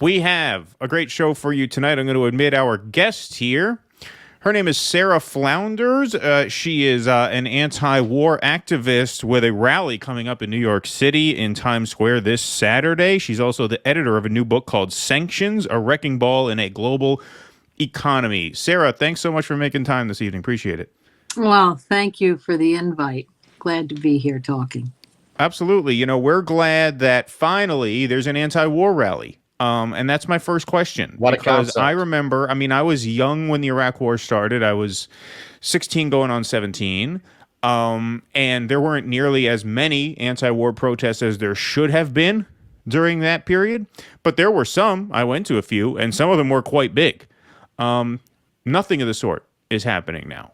We have a great show for you tonight. I'm going to admit our guest here. Her name is Sara Flounders. She is an anti-war activist with a rally coming up in New York City in Times Square this Saturday. She's also the editor of a new book called Sanctions, A Wrecking Ball in a Global Economy. Sara, thanks so much for making time this evening. Appreciate it. Well, thank you for the invite. Glad to be here talking. Absolutely. You know, we're glad that finally there's an anti-war rally. And that's my first question. What a because concept. I remember, I was young when the Iraq War started. I was 16 going on 17. And there weren't nearly as many anti-war protests as there should have been during that period. But there were some. I went to a few, and some of them were quite big. Nothing of the sort is happening now.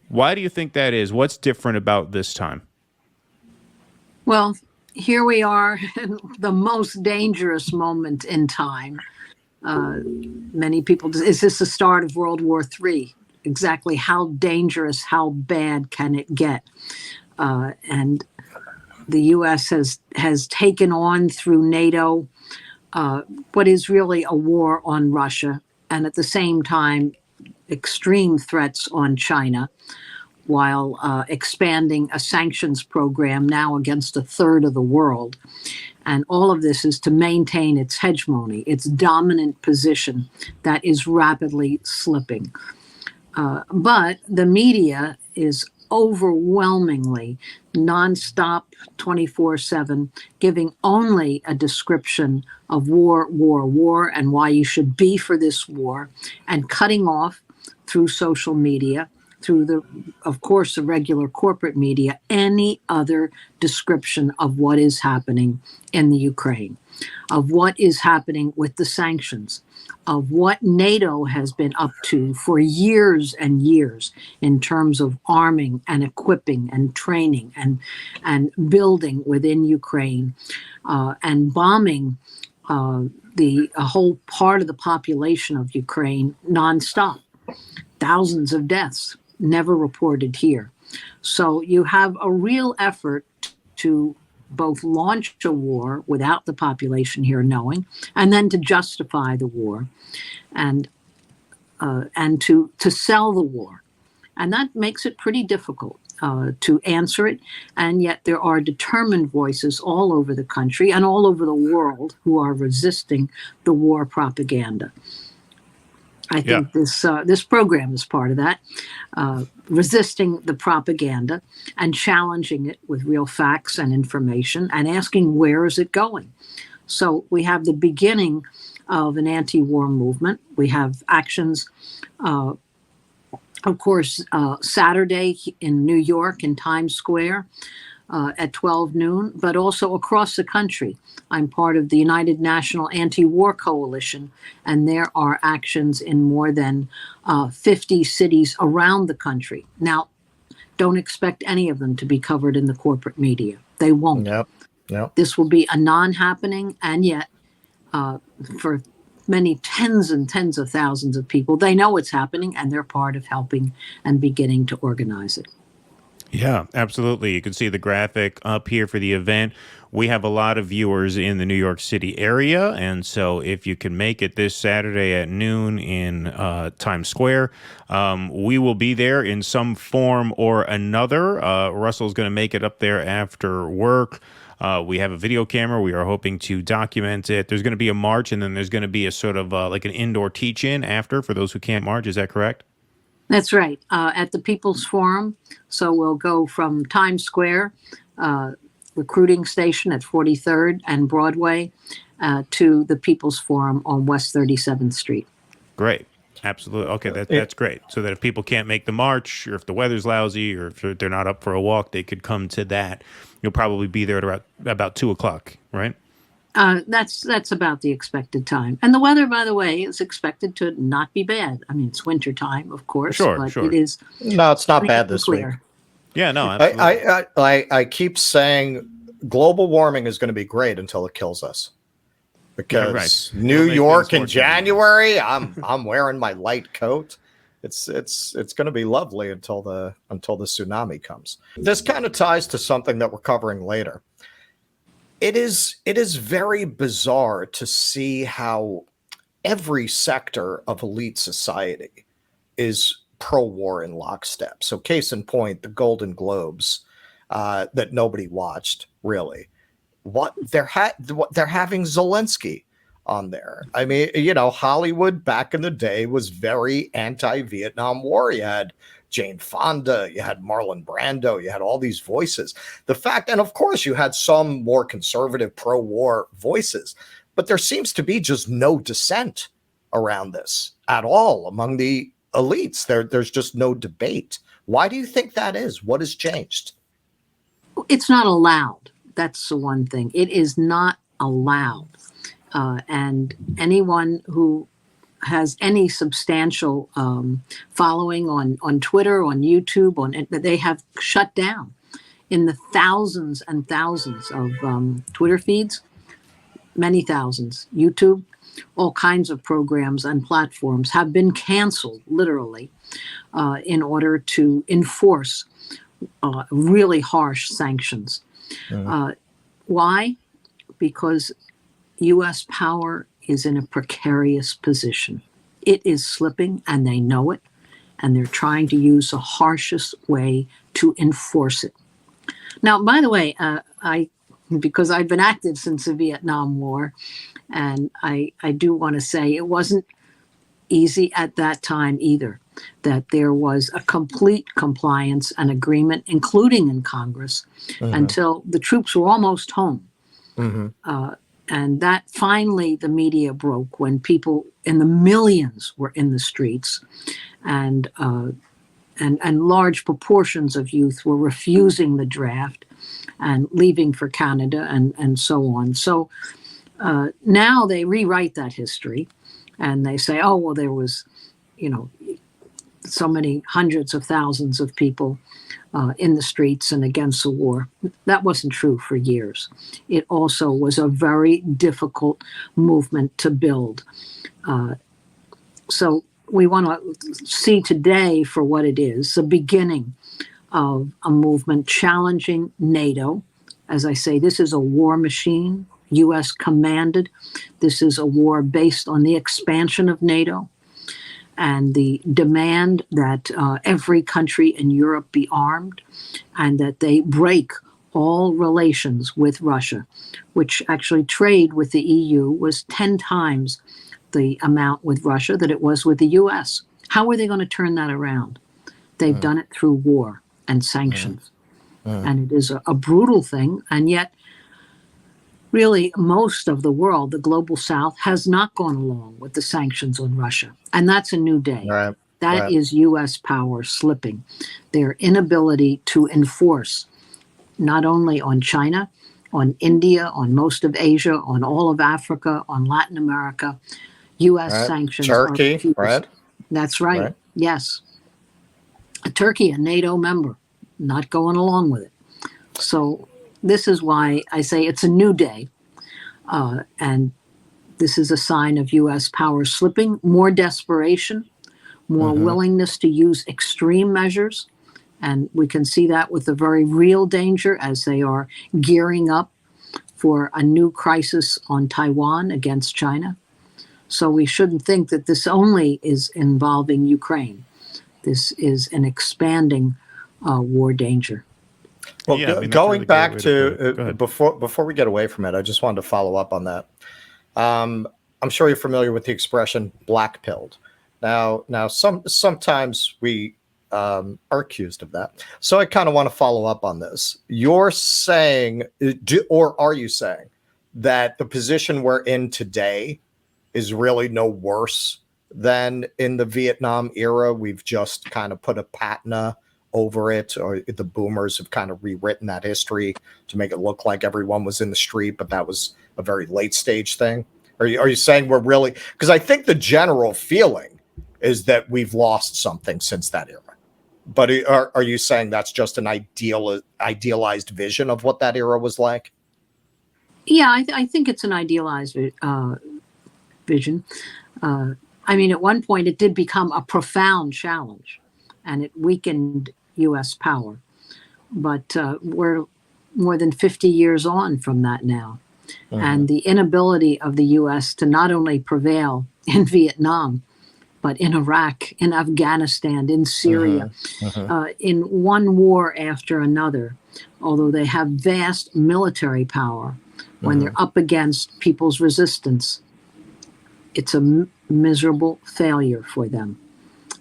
Why do you think that is? What's different about this time? Well, here we are in the most dangerous moment in time. Many people, is this the start of World War III? Exactly how dangerous, how bad can it get? And the U.S. has taken on through NATO what is really a war on Russia, and at the same time, extreme threats on China, while expanding a sanctions program now against a third of the world. And all of this is to maintain its hegemony, its dominant position that is rapidly slipping. But the media is overwhelmingly nonstop, 24/7, giving only a description of war, and why you should be for this war, and cutting off through social media, through of course, the regular corporate media, any other description of what is happening in the Ukraine, of what is happening with the sanctions, of what NATO has been up to for years and years in terms of arming and equipping and training and building within Ukraine, and bombing a whole part of the population of Ukraine nonstop. Thousands of deaths never reported here. So you have a real effort to both launch a war without the population here knowing, and then to justify the war, and to sell the war. And that makes it pretty difficult to answer it. And yet there are determined voices all over the country and all over the world who are resisting the war propaganda. I think this program is part of that, resisting the propaganda and challenging it with real facts and information and asking, where is it going? So we have the beginning of an anti-war movement. We have actions, of course, Saturday in New York in Times Square at 12 noon, but also across the country. I'm part of the United National Anti-War Coalition, and there are actions in more than 50 cities around the country. Now, don't expect any of them to be covered in the corporate media. They won't. Yep. This will be a non-happening, and yet for many tens and tens of thousands of people, they know it's happening, and they're part of helping and beginning to organize it. Yeah, absolutely. You can see the graphic up here for the event. We have a lot of viewers in the New York City area, and so if you can make it this Saturday at noon in Times Square, we will be there in some form or another. Russell's going to make it up there after work. We have a video camera. We are hoping to document it. There's going to be a march, and then there's going to be a sort of like an indoor teach-in after for those who can't march. Is that correct? That's right. At the People's Forum. So we'll go from Times Square, recruiting station at 43rd and Broadway, to the People's Forum on West 37th Street. Great. Absolutely. Okay, that's great. So that if people can't make the march, or if the weather's lousy, or if they're not up for a walk, they could come to that. You'll probably be there at about 2 o'clock, right? That's about the expected time. And the weather, by the way, is expected to not be bad. I mean, it's winter time, of course, but it is. No, it's not bad this week. Yeah, no, absolutely. I keep saying global warming is going to be great until it kills us. Because New York in January, I'm wearing my light coat. It's going to be lovely until the tsunami comes. This kind of ties to something that we're covering later. It is very bizarre to see how every sector of elite society is pro-war in lockstep. So, case in point, the Golden Globes that nobody watched really. They're having Zelensky on there. I mean, Hollywood back in the day was very anti-Vietnam War. You had Jane Fonda, you had Marlon Brando, you had all these voices. The fact, and of course, you had some more conservative pro-war voices, but there seems to be just no dissent around this at all among the elites. There's just no debate. Why do you think that is? What has changed? It's not allowed. That's the one thing. It is not allowed. And anyone who has any substantial following on Twitter, on YouTube, they have shut down in the thousands and thousands of Twitter feeds, many thousands, YouTube, all kinds of programs and platforms have been canceled, literally, in order to enforce really harsh sanctions. Why? Because U.S. power is in a precarious position. It is slipping, and they know it, and they're trying to use the harshest way to enforce it. Now, by the way, because I've been active since the Vietnam War, and I do want to say it wasn't easy at that time either, that there was a complete compliance and agreement, including in Congress, until the troops were almost home. And that finally the media broke when people in the millions were in the streets, and large proportions of youth were refusing the draft and leaving for Canada and so on. So now they rewrite that history, and they say, oh, well, there was, so many hundreds of thousands of people in the streets and against the war. That wasn't true for years. It also was a very difficult movement to build. So we want to see today for what it is, the beginning of a movement challenging NATO. As I say, this is a war machine, U.S. commanded. This is a war based on the expansion of NATO and the demand that every country in Europe be armed and that they break all relations with Russia, which actually trade with the EU was 10 times the amount with Russia that it was with the U.S. How are they going to turn that around? They've done it through war and sanctions. And it is a brutal thing. And yet, really, most of the world, the global South, has not gone along with the sanctions on Russia. And that's a new day. Right. That is U.S. power slipping. Their inability to enforce, not only on China, on India, on most of Asia, on all of Africa, on Latin America, U.S. sanctions. Turkey, right? That's right. Yes. Turkey, a NATO member, not going along with it. So this is why I say it's a new day. And this is a sign of U.S. power slipping, more desperation, more willingness to use extreme measures. And we can see that with the very real danger as they are gearing up for a new crisis on Taiwan against China. So we shouldn't think that this only is involving Ukraine. This is an expanding war danger. Well, going back to before we get away from it, I just wanted to follow up on that. I'm sure you're familiar with the expression "black-pilled." Now, sometimes we are accused of that. So I kind of want to follow up on this. You're saying, or are you saying, that the position we're in today is really no worse than in the Vietnam era? We've just kind of put a patina over it, or the boomers have kind of rewritten that history to make it look like everyone was in the street, but that was a very late stage thing. Are you saying we're really, because I think the general feeling is that we've lost something since that era, but are you saying that's just an idealized vision of what that era was like? Yeah, I think it's an idealized vision. I mean, at one point it did become a profound challenge and it weakened U.S. power. But we're more than 50 years on from that now. And the inability of the U.S. to not only prevail in Vietnam, but in Iraq, in Afghanistan, in Syria, in one war after another, although they have vast military power, when they're up against people's resistance, it's a miserable failure for them.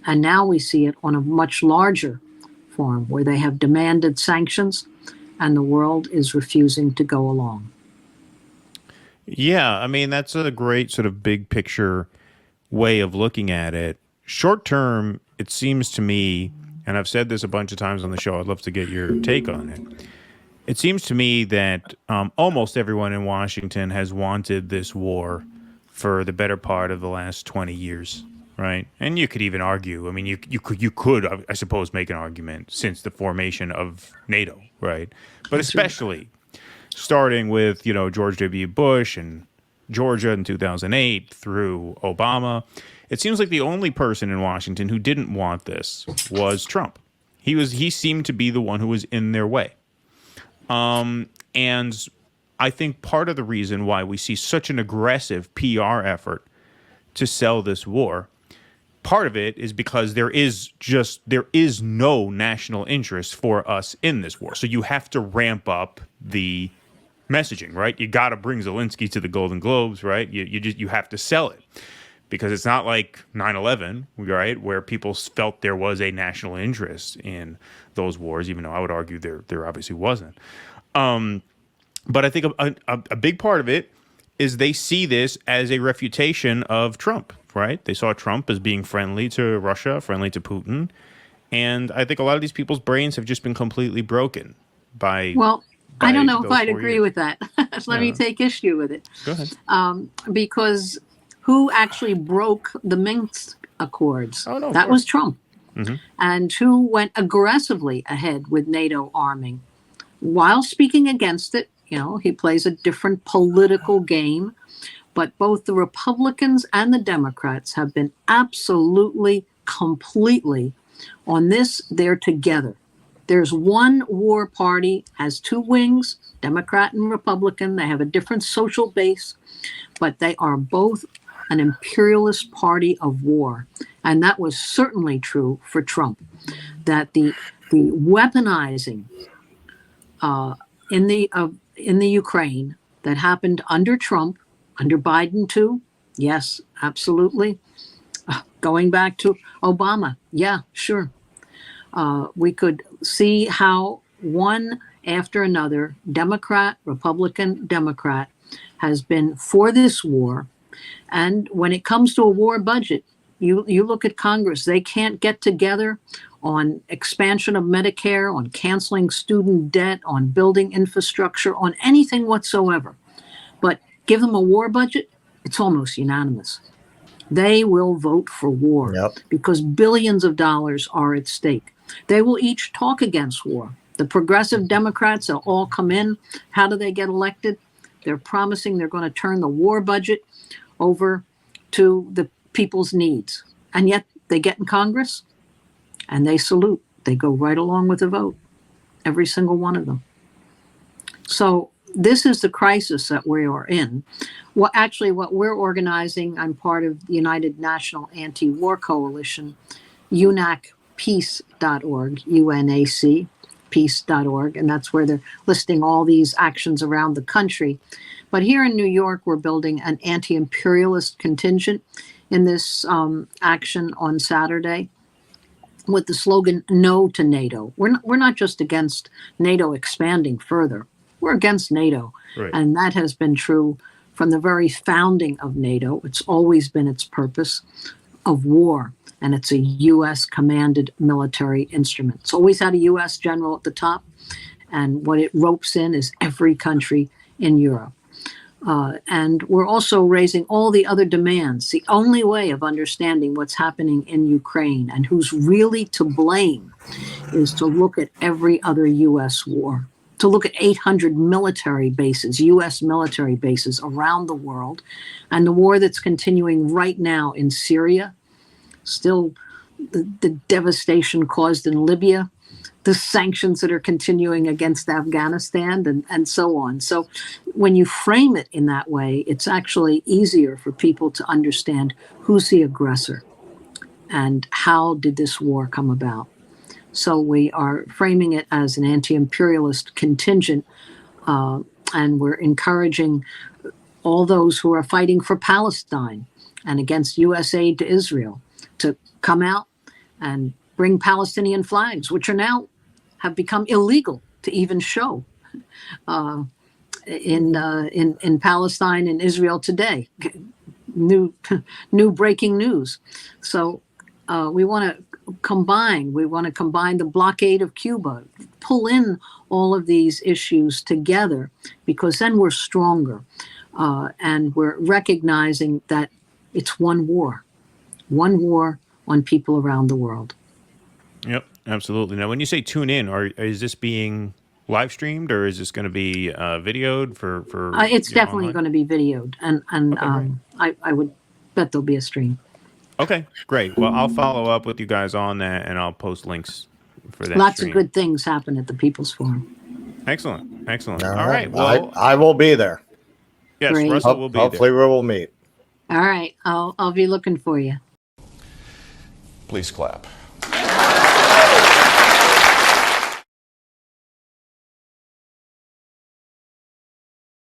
And now we see it on a much larger form, where they have demanded sanctions and the world is refusing to go along. Yeah, I mean, that's a great sort of big picture way of looking at it. Short term, it seems to me, and I've said this a bunch of times on the show, I'd love to get your take on it. It seems to me that almost everyone in Washington has wanted this war for the better part of the last 20 years, right? And you could even argue, I mean, you could, I suppose, make an argument since the formation of NATO, right? But especially starting with, George W. Bush and Georgia in 2008 through Obama, it seems like the only person in Washington who didn't want this was Trump. He seemed to be the one who was in their way. And I think part of the reason why we see such an aggressive PR effort to sell this war, part of it is because there is no national interest for us in this war. So you have to ramp up the messaging, right? You got to bring Zelensky to the Golden Globes, right? You have to sell it, because it's not like 9/11, right, where people felt there was a national interest in those wars, even though I would argue there obviously wasn't. But I think a big part of it is they see this as a refutation of Trump, right? They saw Trump as being friendly to Russia, friendly to Putin. And I think a lot of these people's brains have just been completely broken by... Well, I don't know if I'd agree with that. Let me take issue with it. Go ahead. Because who actually broke the Minsk Accords? Oh, no, that was Trump. Mm-hmm. And who went aggressively ahead with NATO arming while speaking against it. He plays a different political game, but both the Republicans and the Democrats have been absolutely, completely on this. They're together. There's one war party, has two wings, Democrat and Republican. They have a different social base, but they are both an imperialist party of war. And that was certainly true for Trump, that the weaponizing in the Ukraine that happened under Trump, under Biden too. Yes, absolutely. Going back to Obama. Yeah, sure. We could see how one after another, Democrat, Republican, Democrat, has been for this war. And when it comes to a war budget, you look at Congress, they can't get together on expansion of Medicare, on canceling student debt, on building infrastructure, on anything whatsoever. But give them a war budget, it's almost unanimous. They will vote for war because billions of dollars are at stake. They will each talk against war. The progressive Democrats will all come in. How do they get elected? They're promising they're going to turn the war budget over to the people's needs. And yet they get in Congress and they salute. They go right along with the vote, every single one of them. So this is the crisis that we are in. Well, actually, what we're organizing, I'm part of the United National Anti-War Coalition, UNAC-Peace.org, UNAC, peace.org, and that's where they're listing all these actions around the country. But here in New York, we're building an anti-imperialist contingent in this action on Saturday with the slogan, No to NATO. We're not just against NATO expanding further. We're against NATO. Right. And that has been true from the very founding of NATO. It's always been its purpose of war. And it's a U.S. commanded military instrument. It's always had a U.S. general at the top. And what it ropes in is every country in Europe. And we're also raising all the other demands. The only way of understanding what's happening in Ukraine and who's really to blame is to look at every other U.S. war, to look at 800 military bases, U.S. military bases around the world, and the war that's continuing right now in Syria, still the devastation caused in Libya, the sanctions that are continuing against Afghanistan and so on. So when you frame it in that way, it's actually easier for people to understand who's the aggressor and how did this war come about. So we are framing it as an anti-imperialist contingent, and we're encouraging all those who are fighting for Palestine and against U.S. aid to Israel to come out and bring Palestinian flags, which are now have become illegal to even show in Palestine and Israel today. New breaking news. So we want to combine the blockade of Cuba, pull in all of these issues together, because then we're stronger, and we're recognizing that it's one war on people around the world. Yep, absolutely. Now, when you say tune in, is this being live streamed, or is this going to be videoed for it's definitely going to be videoed, and okay, I would bet there'll be a stream. Okay, great. Well, I'll follow up with you guys on that, and I'll post links for that. Lots stream. of good things happen at the People's Forum. Excellent. All All right. Well, I will be there. Yes, great. Russell will be Hopefully there. we will meet. All right, I'll be looking for you. Please clap.